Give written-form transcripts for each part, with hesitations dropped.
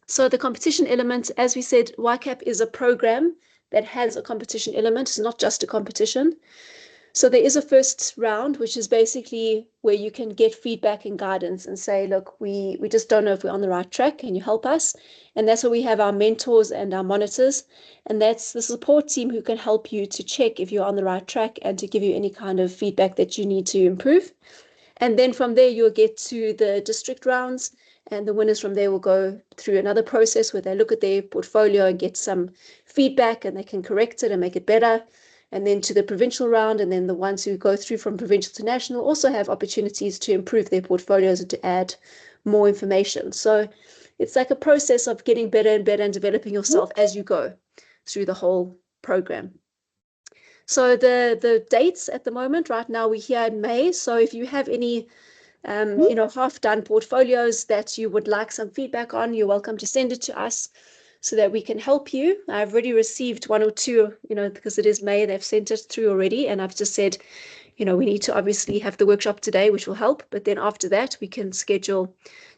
So the competition element, as we said, YCAP is a program that has a competition element. It's not just a competition. So there is a first round, which is basically where you can get feedback and guidance and say, look, we just don't know if we're on the right track. Can you help us? And that's where we have our mentors and our monitors. And that's the support team who can help you to check if you're on the right track and to give you any kind of feedback that you need to improve. And then from there, you'll get to the district rounds. And the winners from there will go through another process where they look at their portfolio and get some feedback, and they can correct it and make it better. And then to the provincial round, and then the ones who go through from provincial to national also have opportunities to improve their portfolios and to add more information. So it's like a process of getting better and better and developing yourself as you go through the whole program. So the dates at the moment, right now, we're here in May. So if you have any half-done portfolios that you would like some feedback on, you're welcome to send it to us so that we can help you. I've already received one or two, because it is May, they've sent it through already. And I've just said, we need to obviously have the workshop today, which will help. But then after that, we can schedule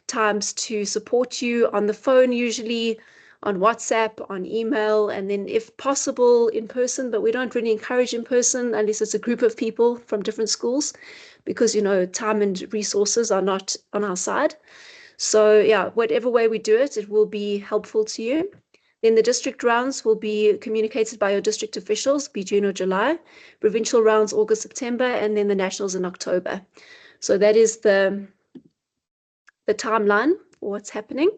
times to support you on the phone, usually on WhatsApp, on email, and then if possible in person. But we don't really encourage in person unless it's a group of people from different schools, because, time and resources are not on our side. So yeah, whatever way we do it, it will be helpful to you. Then the district rounds will be communicated by your district officials, be June or July. Provincial rounds, August, September, and then the nationals in October. So that is the timeline for what's happening.